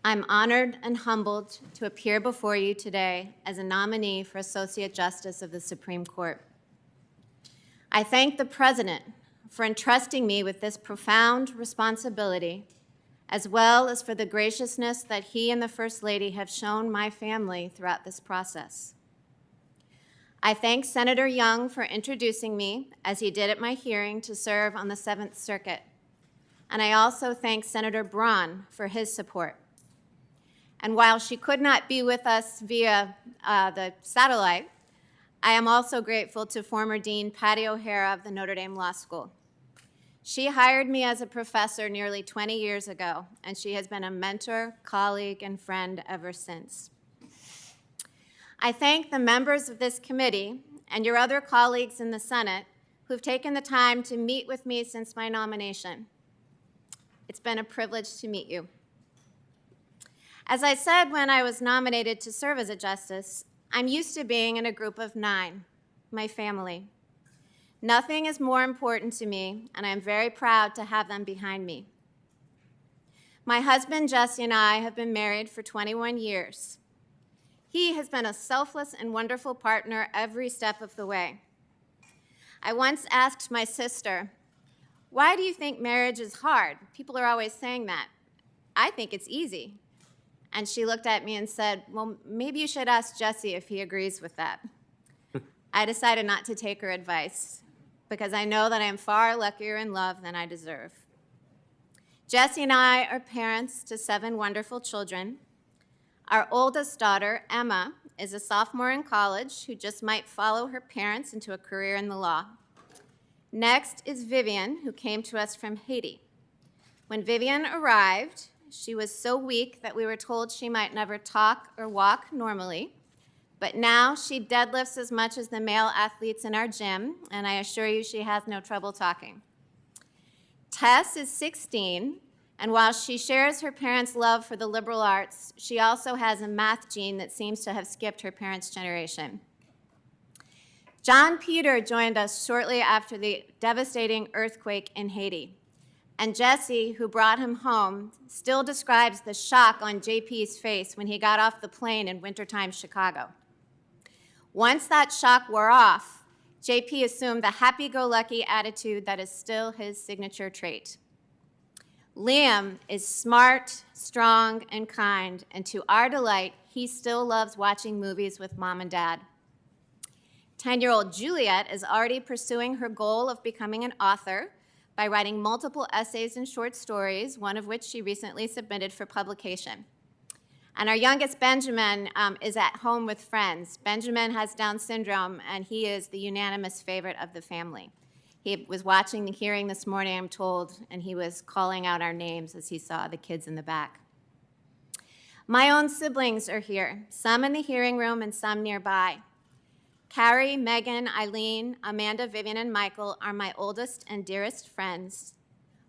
I'm honored and humbled to appear before you today as a nominee for Associate Justice of the Supreme Court. I thank the President for entrusting me with this profound responsibility, as well as for the graciousness that he and the First Lady have shown my family throughout this process. I thank Senator Young for introducing me, as he did at my hearing, to serve on the Seventh Circuit. And I also thank Senator Braun for his support. And while she could not be with us via the satellite, I am also grateful to former Dean Patty O'Hara of the Notre Dame Law School. She hired me as a professor nearly 20 years ago, and she has been a mentor, colleague, and friend ever since. I thank the members of this committee and your other colleagues in the Senate who've taken the time to meet with me since my nomination. It's been a privilege to meet you. As I said when I was nominated to serve as a justice, I'm used to being in a group of 9, my family. Nothing is more important to me, and I'm very proud to have them behind me. My husband, Jesse, and I have been married for 21 years. He has been a selfless and wonderful partner every step of the way. I once asked my sister, "Why do you think marriage is hard? People are always saying that." "I think it's easy." And she looked at me and said, "Well, maybe you should ask Jesse if he agrees with that." I decided not to take her advice because I know that I am far luckier in love than I deserve. Jesse and I are parents to 7 wonderful children. Our oldest daughter, Emma, is a sophomore in college who just might follow her parents into a career in the law. Next is Vivian, who came to us from Haiti. When Vivian arrived, she was so weak that we were told she might never talk or walk normally, but now she deadlifts as much as the male athletes in our gym, and I assure you she has no trouble talking. Tess is 16, and while she shares her parents' love for the liberal arts, she also has a math gene that seems to have skipped her parents' generation. John Peter joined us shortly after the devastating earthquake in Haiti. And Jesse, who brought him home, still describes the shock on JP's face when he got off the plane in wintertime Chicago. Once that shock wore off, JP assumed the happy-go-lucky attitude that is still his signature trait. Liam is smart, strong, and kind, and to our delight, he still loves watching movies with Mom and Dad. 10-year-old Juliet is already pursuing her goal of becoming an author by writing multiple essays and short stories, one of which she recently submitted for publication. And our youngest, Benjamin, is at home with friends. Benjamin has Down syndrome, and he is the unanimous favorite of the family. He was watching the hearing this morning, I'm told, and he was calling out our names as he saw the kids in the back. My own siblings are here, some in the hearing room and some nearby. Carrie, Megan, Eileen, Amanda, Vivian, and Michael are my oldest and dearest friends.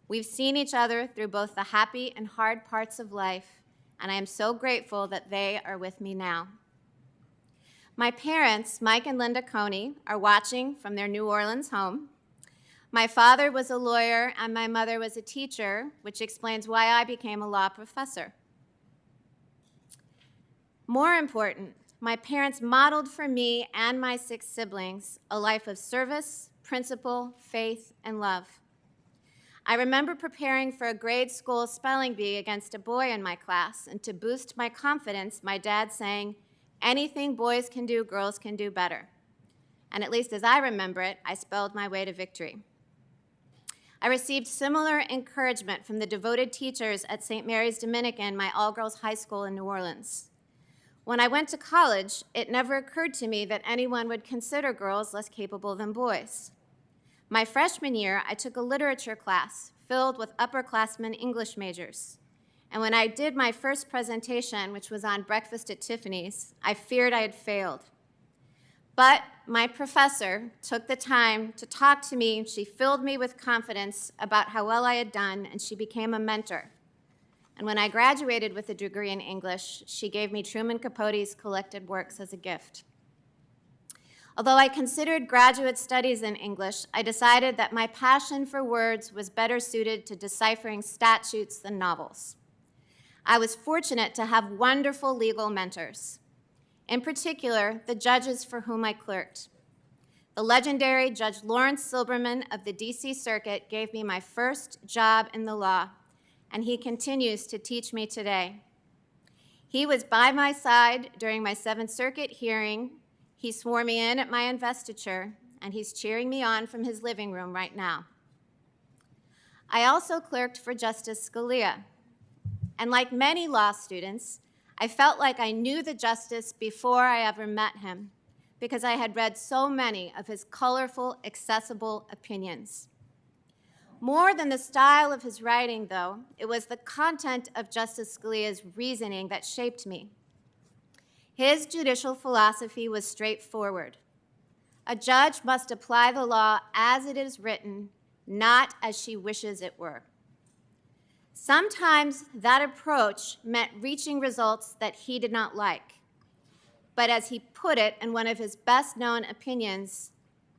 We've seen each other through both the happy and hard parts of life, and I am so grateful that they are with me now. My parents, Mike and Linda Coney, are watching from their New Orleans home. My father was a lawyer and my mother was a teacher, which explains why I became a law professor. More important, my parents modeled for me and my 6 siblings a life of service, principle, faith, and love. I remember preparing for a grade school spelling bee against a boy in my class, and to boost my confidence, my dad saying, "Anything boys can do, girls can do better." And at least as I remember it, I spelled my way to victory. I received similar encouragement from the devoted teachers at St. Mary's Dominican, my all-girls high school in New Orleans. When I went to college, it never occurred to me that anyone would consider girls less capable than boys. My freshman year, I took a literature class filled with upperclassmen English majors. And when I did my first presentation, which was on Breakfast at Tiffany's, I feared I had failed. But my professor took the time to talk to me. She filled me with confidence about how well I had done, and she became a mentor. And when I graduated with a degree in English, she gave me Truman Capote's collected works as a gift. Although I considered graduate studies in English, I decided that my passion for words was better suited to deciphering statutes than novels. I was fortunate to have wonderful legal mentors, in particular, the judges for whom I clerked. The legendary Judge Lawrence Silberman of the D.C. Circuit gave me my first job in the law, and he continues to teach me today. He was by my side during my Seventh Circuit hearing. He swore me in at my investiture, and he's cheering me on from his living room right now. I also clerked for Justice Scalia, and like many law students, I felt like I knew the justice before I ever met him, because I had read so many of his colorful, accessible opinions. More than the style of his writing, though, it was the content of Justice Scalia's reasoning that shaped me. His judicial philosophy was straightforward. A judge must apply the law as it is written, not as she wishes it were. Sometimes that approach meant reaching results that he did not like. But as he put it in one of his best-known opinions,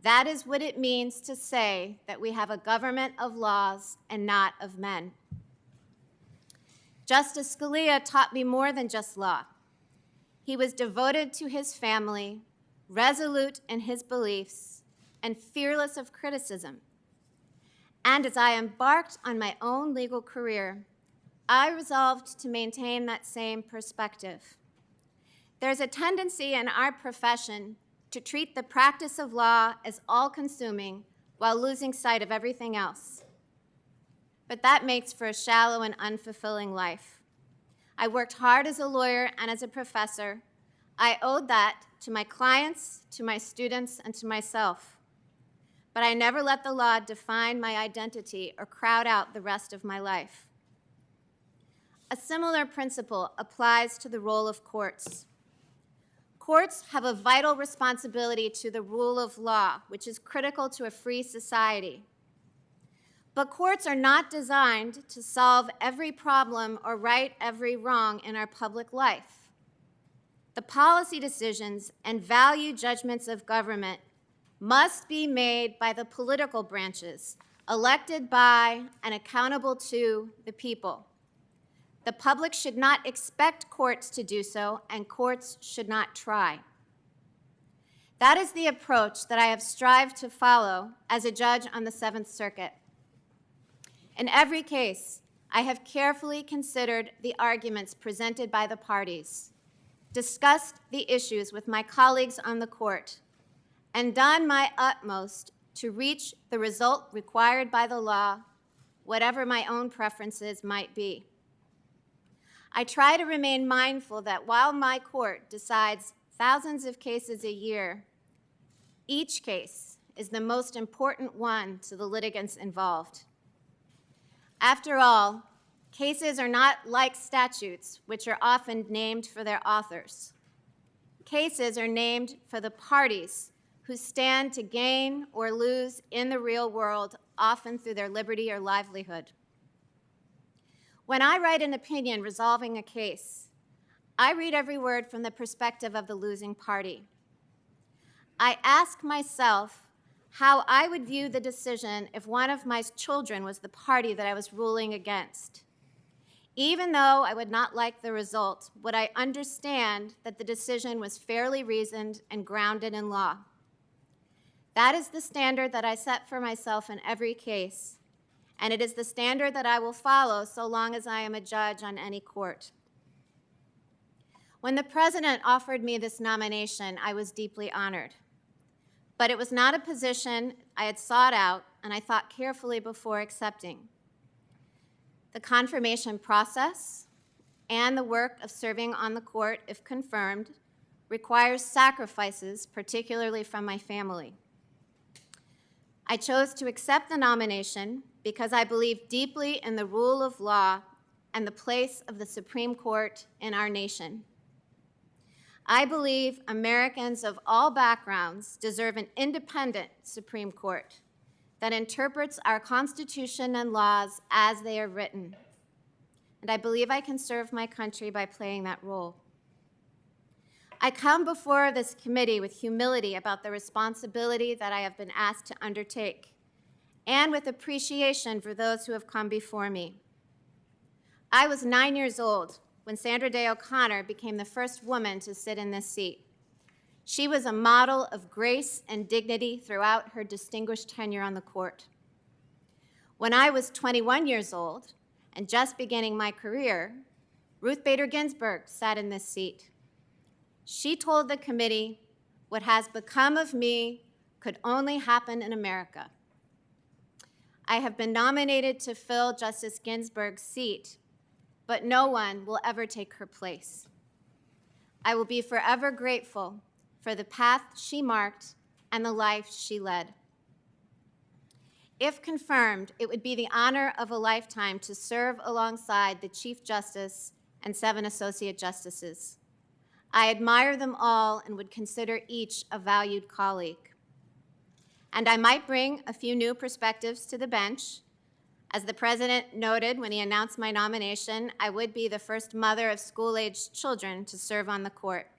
that is what it means to say that we have a government of laws and not of men. Justice Scalia taught me more than just law. He was devoted to his family, resolute in his beliefs, and fearless of criticism. And as I embarked on my own legal career, I resolved to maintain that same perspective. There's a tendency in our profession to treat the practice of law as all-consuming while losing sight of everything else. But that makes for a shallow and unfulfilling life. I worked hard as a lawyer and as a professor. I owed that to my clients, to my students, and to myself. But I never let the law define my identity or crowd out the rest of my life. A similar principle applies to the role of courts. Courts have a vital responsibility to the rule of law, which is critical to a free society. But courts are not designed to solve every problem or right every wrong in our public life. The policy decisions and value judgments of government must be made by the political branches, elected by and accountable to the people. The public should not expect courts to do so, and courts should not try. That is the approach that I have strived to follow as a judge on the Seventh Circuit. In every case, I have carefully considered the arguments presented by the parties, discussed the issues with my colleagues on the court, and done my utmost to reach the result required by the law, whatever my own preferences might be. I try to remain mindful that while my court decides thousands of cases a year, each case is the most important one to the litigants involved. After all, cases are not like statutes, which are often named for their authors. Cases are named for the parties who stand to gain or lose in the real world, often through their liberty or livelihood. When I write an opinion resolving a case, I read every word from the perspective of the losing party. I ask myself how I would view the decision if one of my children was the party that I was ruling against. Even though I would not like the result, would I understand that the decision was fairly reasoned and grounded in law? That is the standard that I set for myself in every case, and it is the standard that I will follow so long as I am a judge on any court. When the president offered me this nomination, I was deeply honored. But it was not a position I had sought out, and I thought carefully before accepting. The confirmation process and the work of serving on the court, if confirmed, requires sacrifices, particularly from my family. I chose to accept the nomination because I believe deeply in the rule of law and the place of the Supreme Court in our nation. I believe Americans of all backgrounds deserve an independent Supreme Court that interprets our Constitution and laws as they are written. And I believe I can serve my country by playing that role. I come before this committee with humility about the responsibility that I have been asked to undertake, and with appreciation for those who have come before me. I was 9 years old when Sandra Day O'Connor became the first woman to sit in this seat. She was a model of grace and dignity throughout her distinguished tenure on the court. When I was 21 years old and just beginning my career, Ruth Bader Ginsburg sat in this seat. She told the committee, "What has become of me could only happen in America." I have been nominated to fill Justice Ginsburg's seat, but no one will ever take her place. I will be forever grateful for the path she marked and the life she led. If confirmed, it would be the honor of a lifetime to serve alongside the Chief Justice and 7 Associate Justices. I admire them all and would consider each a valued colleague. And I might bring a few new perspectives to the bench. As the President noted when he announced my nomination, I would be the first mother of school-aged children to serve on the court.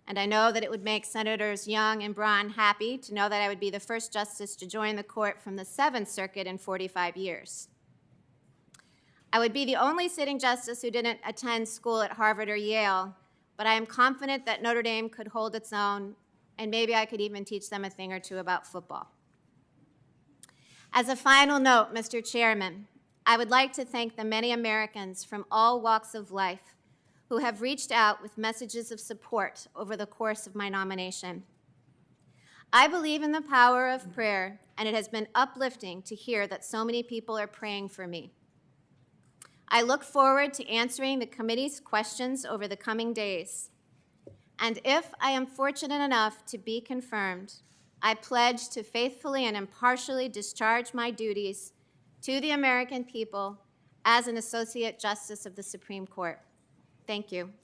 And I know that it would make Senators Young and Braun happy to know that I would be the first justice to join the court from the 7th Circuit in 45 years. I would be the only sitting justice who didn't attend school at Harvard or Yale, but I am confident that Notre Dame could hold its own, and maybe I could even teach them a thing or two about football. As a final note, Mr. Chairman, I would like to thank the many Americans from all walks of life who have reached out with messages of support over the course of my nomination. I believe in the power of prayer, and it has been uplifting to hear that so many people are praying for me. I look forward to answering the committee's questions over the coming days. And if I am fortunate enough to be confirmed, I pledge to faithfully and impartially discharge my duties to the American people as an Associate Justice of the Supreme Court. Thank you.